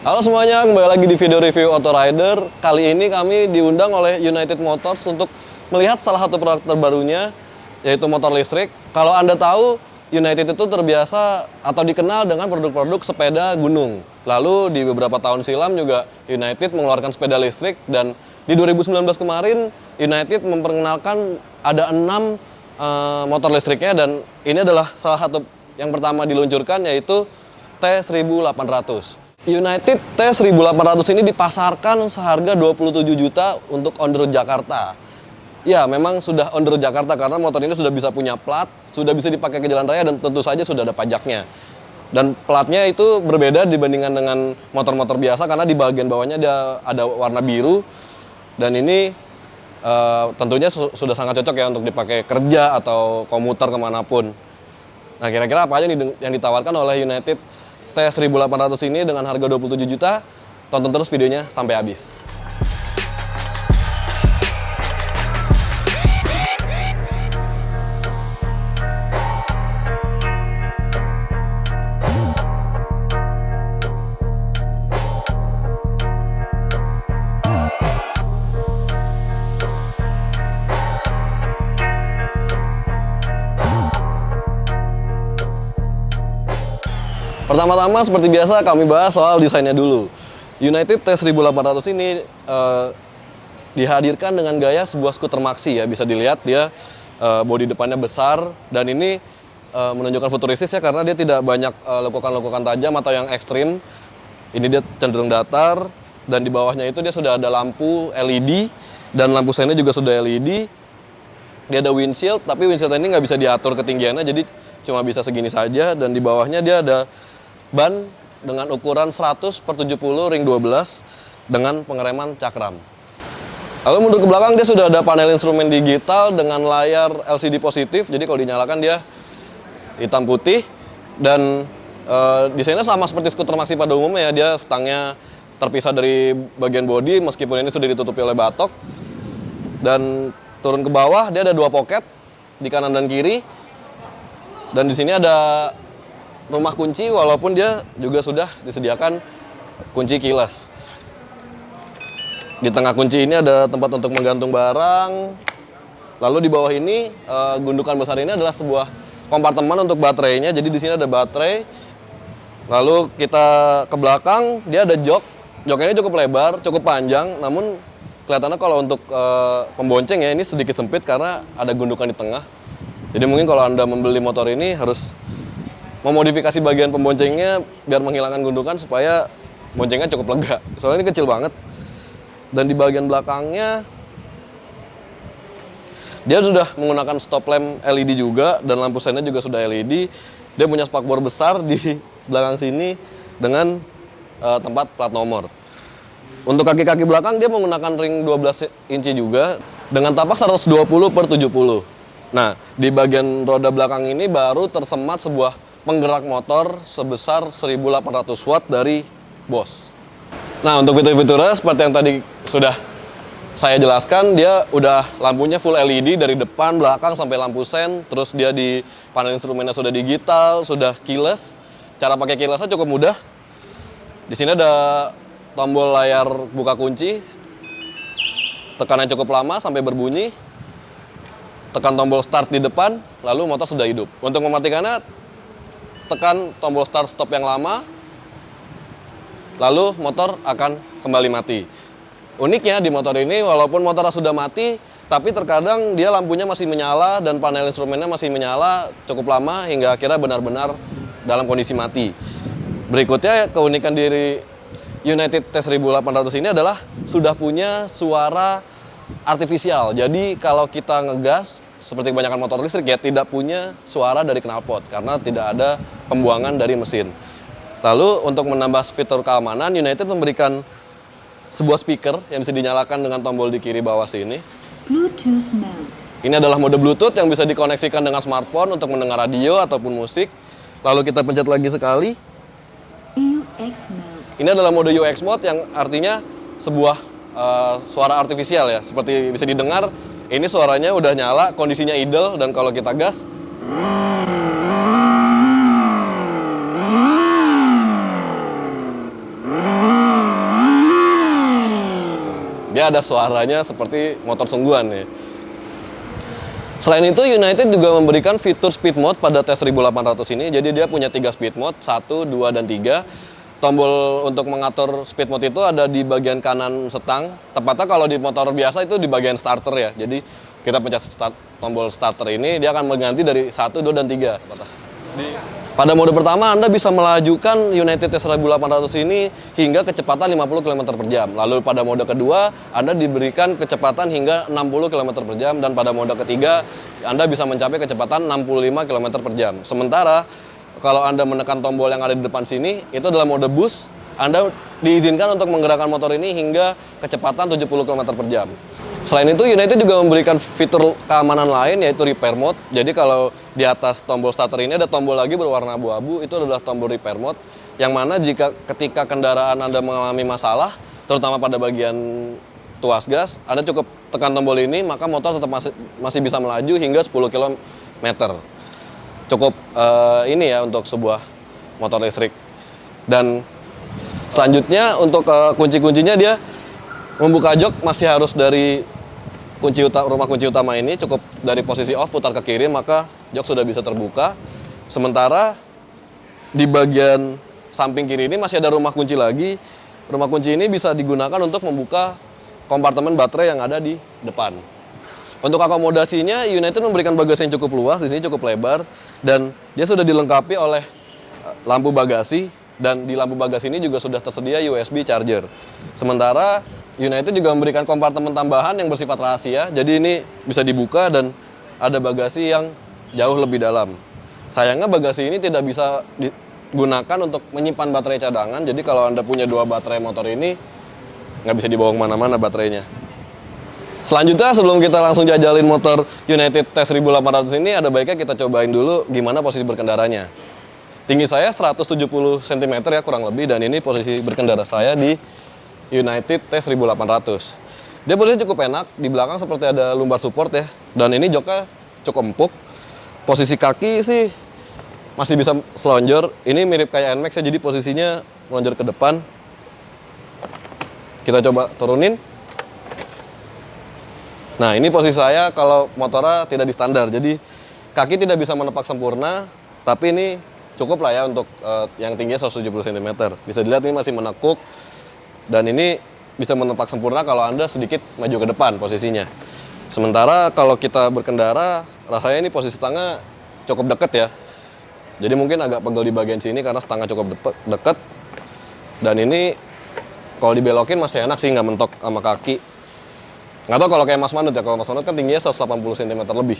Halo semuanya, kembali lagi di video review Auto Rider. Kali ini kami diundang oleh United Motors untuk melihat salah satu produk terbarunya, yaitu motor listrik. Kalau Anda tahu, United itu terbiasa atau dikenal dengan produk-produk sepeda gunung. Lalu di beberapa tahun silam juga United mengeluarkan sepeda listrik, dan di 2019 kemarin United memperkenalkan ada 6 motor listriknya, dan ini adalah salah satu yang pertama diluncurkan, yaitu T1800. United T1800 ini dipasarkan seharga 27 juta untuk on the road Jakarta. Ya, memang sudah on the road Jakarta karena motor ini sudah bisa punya plat, sudah bisa dipakai ke jalan raya, dan tentu saja sudah ada pajaknya. Dan platnya itu berbeda dibandingkan dengan motor-motor biasa karena di bagian bawahnya dia ada warna biru, dan ini tentunya sudah sangat cocok ya untuk dipakai kerja atau komuter kemanapun. Nah, kira-kira apa aja nih yang ditawarkan oleh United T1800 ini dengan harga 27 juta? Tonton terus videonya sampai habis. Pertama-tama seperti biasa kami bahas soal desainnya dulu. United T1800 ini dihadirkan dengan gaya sebuah skuter maxi ya. Bisa dilihat dia bodi depannya besar, dan ini menunjukkan futuristis ya karena dia tidak banyak lekukan-lekukan tajam atau yang ekstrim. Ini dia cenderung datar, dan di bawahnya itu dia sudah ada lampu LED, dan lampu sennya juga sudah LED. Dia ada windshield, tapi windshield ini nggak bisa diatur ketinggiannya, jadi cuma bisa segini saja. Dan di bawahnya dia ada ban dengan ukuran 100/70 ring 12 dengan pengereman cakram. Lalu mundur ke belakang, dia sudah ada panel instrumen digital dengan layar LCD positif. Jadi kalau dinyalakan dia hitam putih, dan desainnya sama seperti skuter maxi pada umumnya ya. Dia stangnya terpisah dari bagian bodi meskipun ini sudah ditutupi oleh batok. Dan turun ke bawah dia ada 2 poket di kanan dan kiri. Dan di sini ada rumah kunci, walaupun dia juga sudah disediakan kunci keyless. Di tengah kunci ini ada tempat untuk menggantung barang. Lalu di bawah ini gundukan besar ini adalah sebuah kompartemen untuk baterainya. Jadi di sini ada baterai. Lalu kita ke belakang, dia ada jok. Joknya ini cukup lebar, cukup panjang, namun kelihatannya kalau untuk pembonceng ya ini sedikit sempit karena ada gundukan di tengah. Jadi mungkin kalau Anda membeli motor ini harus memodifikasi bagian pemboncengnya biar menghilangkan gundukan supaya boncengnya cukup lega. Soalnya ini kecil banget. Dan di bagian belakangnya dia sudah menggunakan stop lamp LED juga, dan lampu sennya juga sudah LED. Dia punya spakbor besar di belakang sini dengan tempat plat nomor. Untuk kaki-kaki belakang dia menggunakan ring 12 inci juga dengan tapak 120/70. Nah, di bagian roda belakang ini baru tersemat sebuah penggerak motor sebesar 1800 watt dari Bosch. Nah, untuk fitur-fiturnya seperti yang tadi sudah saya jelaskan, dia udah lampunya full LED dari depan, belakang, sampai lampu sen. Terus dia di panel instrumennya sudah digital, sudah keyless. Cara pakai keylessnya cukup mudah. Di sini ada tombol layar buka kunci. Tekannya cukup lama sampai berbunyi. Tekan tombol start di depan, lalu motor sudah hidup. Untuk mematikannya, tekan tombol start stop yang lama, lalu motor akan kembali mati. Uniknya di motor ini, walaupun motor sudah mati, tapi terkadang dia lampunya masih menyala dan panel instrumennya masih menyala cukup lama hingga akhirnya benar-benar dalam kondisi mati. Berikutnya, keunikan dari United T1800 ini adalah sudah punya suara artifisial. Jadi kalau kita ngegas, seperti kebanyakan motor listrik ya, tidak punya suara dari knalpot karena tidak ada pembuangan dari mesin. Lalu untuk menambah fitur keamanan, United memberikan sebuah speaker yang bisa dinyalakan dengan tombol di kiri bawah sini. Bluetooth mode. Ini adalah mode Bluetooth yang bisa dikoneksikan dengan smartphone untuk mendengar radio ataupun musik. Lalu kita pencet lagi sekali. UX mode. Ini adalah mode UX mode yang artinya sebuah suara artifisial ya. Seperti bisa didengar, ini suaranya udah nyala, kondisinya idle, dan kalau kita gas Dia ada suaranya seperti motor sungguhan ya. Selain itu, United juga memberikan fitur speed mode pada T1800 ini. Jadi dia punya 3 speed mode, 1, 2, dan 3. Tombol untuk mengatur speed mode itu ada di bagian kanan setang. Tepatnya kalau di motor biasa itu di bagian starter ya. Jadi kita pencet tombol starter ini, dia akan mengganti dari 1, 2, dan 3. Pada mode pertama, Anda bisa melajukan United T1800 ini hingga kecepatan 50 km per jam. Lalu pada mode kedua, Anda diberikan kecepatan hingga 60 km per jam. Dan pada mode ketiga, Anda bisa mencapai kecepatan 65 km per jam. Sementara, kalau Anda menekan tombol yang ada di depan sini, itu adalah mode boost. Anda diizinkan untuk menggerakkan motor ini hingga kecepatan 70 km per jam. Selain itu, United juga memberikan fitur keamanan lain, yaitu repair mode. Jadi kalau di atas tombol starter ini ada tombol lagi berwarna abu-abu, itu adalah tombol repair mode. Yang mana ketika kendaraan Anda mengalami masalah, terutama pada bagian tuas gas, Anda cukup tekan tombol ini, maka motor tetap masih bisa melaju hingga 10 km. Cukup ini ya untuk sebuah motor listrik. Dan selanjutnya untuk kunci-kuncinya, dia membuka jok masih harus dari rumah kunci utama ini, cukup dari posisi off putar ke kiri maka jok sudah bisa terbuka. Sementara di bagian samping kiri ini masih ada rumah kunci lagi. Rumah kunci ini bisa digunakan untuk membuka kompartemen baterai yang ada di depan. Untuk akomodasinya, United memberikan bagasi yang cukup luas, di sini cukup lebar, dan dia sudah dilengkapi oleh lampu bagasi, dan di lampu bagasi ini juga sudah tersedia USB charger. Sementara United juga memberikan kompartemen tambahan yang bersifat rahasia, jadi ini bisa dibuka dan ada bagasi yang jauh lebih dalam. Sayangnya bagasi ini tidak bisa digunakan untuk menyimpan baterai cadangan, jadi kalau Anda punya 2 baterai motor ini, nggak bisa dibawa kemana-mana baterainya. Selanjutnya, sebelum kita langsung jajalin motor United T1800 ini, ada baiknya kita cobain dulu gimana posisi berkendaranya. Tinggi saya 170 cm ya kurang lebih, dan ini posisi berkendara saya di United T1800. Dia posisinya cukup enak, di belakang seperti ada lumbar support ya, dan ini joknya cukup empuk. Posisi kaki sih masih bisa selonjor, ini mirip kayak NMAX ya, jadi posisinya melonjor ke depan. Kita coba turunin. Nah, ini posisi saya kalau motornya tidak di standar, jadi kaki tidak bisa menepak sempurna, tapi ini cukup lah ya untuk yang tingginya 170 cm. Bisa dilihat ini masih menekuk, dan ini bisa menepak sempurna kalau Anda sedikit maju ke depan posisinya. Sementara kalau kita berkendara, rasanya ini posisi stangnya cukup dekat ya. Jadi mungkin agak pegel di bagian sini karena stangnya cukup dekat. Dan ini kalau dibelokin masih enak sih, nggak mentok sama kaki. Nggak tahu kalau kayak Mas Manut ya, kalau Mas Manut kan tingginya 180 cm lebih.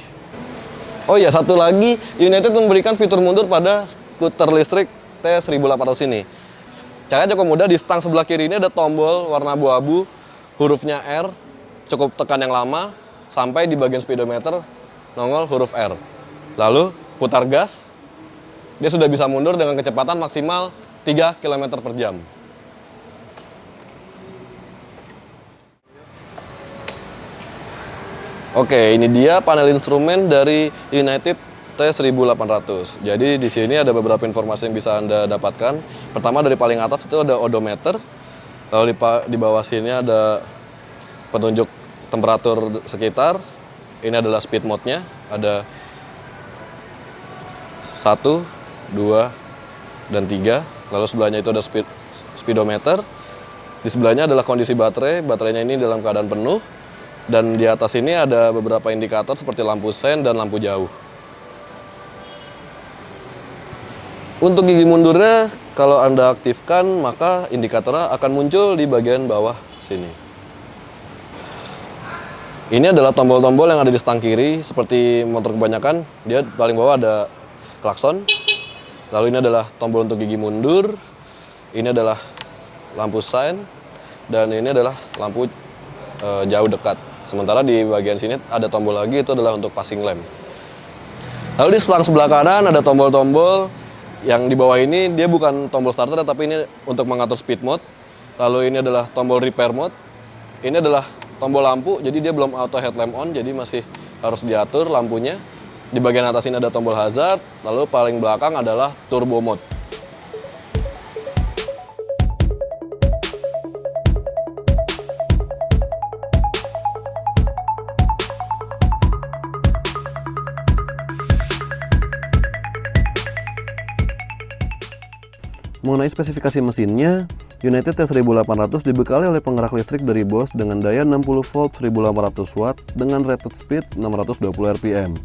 Oh iya, satu lagi, United memberikan fitur mundur pada skuter listrik T1800 ini. Caranya cukup mudah, di stang sebelah kiri ini ada tombol warna abu-abu, hurufnya R, cukup tekan yang lama, sampai di bagian speedometer nongol huruf R. Lalu putar gas, dia sudah bisa mundur dengan kecepatan maksimal 3 km per jam. Oke, ini dia panel instrumen dari United T1800. Jadi di sini ada beberapa informasi yang bisa Anda dapatkan. Pertama, dari paling atas itu ada odometer. Lalu di bawah sini ada penunjuk temperatur sekitar. Ini adalah speed mode-nya. Ada 1, 2, dan 3. Lalu sebelahnya itu ada speedometer. Di sebelahnya adalah kondisi baterai. Baterainya ini dalam keadaan penuh. Dan di atas ini ada beberapa indikator seperti lampu sen dan lampu jauh. Untuk gigi mundurnya, kalau Anda aktifkan, maka indikatornya akan muncul di bagian bawah sini. Ini adalah tombol-tombol yang ada di stang kiri, seperti motor kebanyakan. Dia paling bawah ada klakson. Lalu ini adalah tombol untuk gigi mundur. Ini adalah lampu sign. Dan ini adalah lampu jauh dekat. Sementara di bagian sini ada tombol lagi, itu adalah untuk passing lamp. Lalu di selang sebelah kanan ada tombol-tombol. Yang di bawah ini dia bukan tombol starter, tapi ini untuk mengatur speed mode. Lalu ini adalah tombol repair mode. Ini adalah tombol lampu, jadi dia belum auto headlamp on, jadi masih harus diatur lampunya. Di bagian atas ini ada tombol hazard. Lalu paling belakang adalah turbo mode. Mengenai spesifikasi mesinnya, United T1800 dibekali oleh penggerak listrik dari Bosch dengan daya 60 volt 1800 watt dengan rated speed 620 rpm.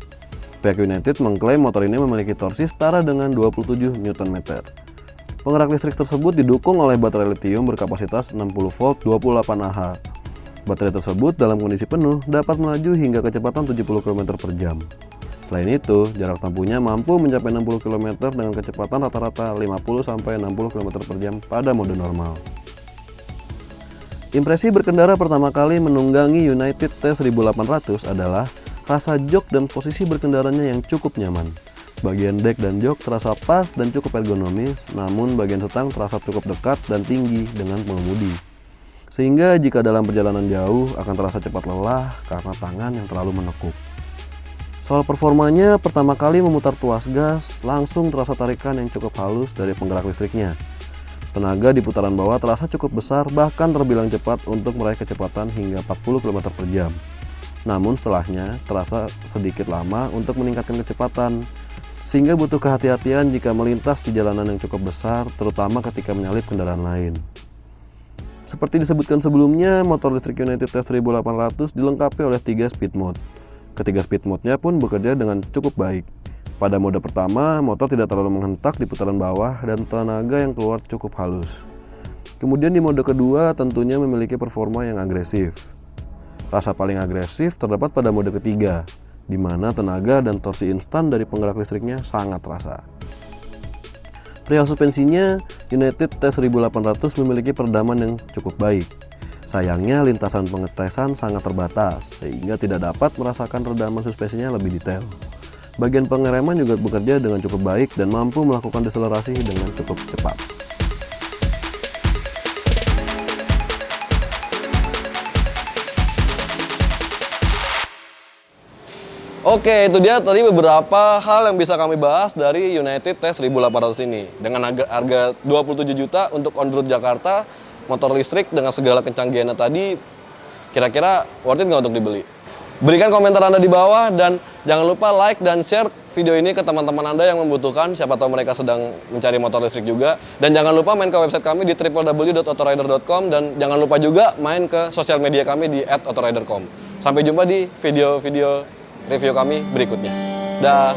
Pihak United mengklaim motor ini memiliki torsi setara dengan 27 Nm. Penggerak listrik tersebut didukung oleh baterai lithium berkapasitas 60 volt 28 Ah. Baterai tersebut dalam kondisi penuh dapat melaju hingga kecepatan 70 km per jam. Selain itu, jarak tempuhnya mampu mencapai 60 km dengan kecepatan rata-rata 50-60 km per jam pada mode normal. Impresi berkendara pertama kali menunggangi United T1800 adalah rasa jok dan posisi berkendaranya yang cukup nyaman. Bagian dek dan jok terasa pas dan cukup ergonomis, namun bagian setang terasa cukup dekat dan tinggi dengan pengemudi. Sehingga jika dalam perjalanan jauh akan terasa cepat lelah karena tangan yang terlalu menekuk. Soal performanya, pertama kali memutar tuas gas, langsung terasa tarikan yang cukup halus dari penggerak listriknya. Tenaga di putaran bawah terasa cukup besar, bahkan terbilang cepat untuk meraih kecepatan hingga 40 km per jam. Namun setelahnya, terasa sedikit lama untuk meningkatkan kecepatan, sehingga butuh kehati-hatian jika melintas di jalanan yang cukup besar, terutama ketika menyalip kendaraan lain. Seperti disebutkan sebelumnya, motor listrik United T1800 dilengkapi oleh 3 speed mode. Ketiga speed mode-nya pun bekerja dengan cukup baik. Pada mode pertama, motor tidak terlalu menghentak di putaran bawah dan tenaga yang keluar cukup halus. Kemudian di mode kedua tentunya memiliki performa yang agresif. Rasa paling agresif terdapat pada mode ketiga, di mana tenaga dan torsi instan dari penggerak listriknya sangat terasa. Perihal suspensinya, United T1800 memiliki peredaman yang cukup baik. Sayangnya lintasan pengetesan sangat terbatas, sehingga tidak dapat merasakan redaman suspensinya lebih detail. Bagian pengereman juga bekerja dengan cukup baik dan mampu melakukan deselerasi dengan cukup cepat. Oke, itu dia tadi beberapa hal yang bisa kami bahas dari United T1800 ini. Dengan harga 27 juta untuk on-road Jakarta, motor listrik dengan segala kecanggihannya tadi, kira-kira worth it nggak untuk dibeli? Berikan komentar Anda di bawah dan jangan lupa like dan share video ini ke teman-teman Anda yang membutuhkan, siapa tahu mereka sedang mencari motor listrik juga. Dan jangan lupa main ke website kami di www.autorider.com dan jangan lupa juga main ke sosial media kami di @autorider.com. Sampai jumpa di video-video review kami berikutnya. Dah.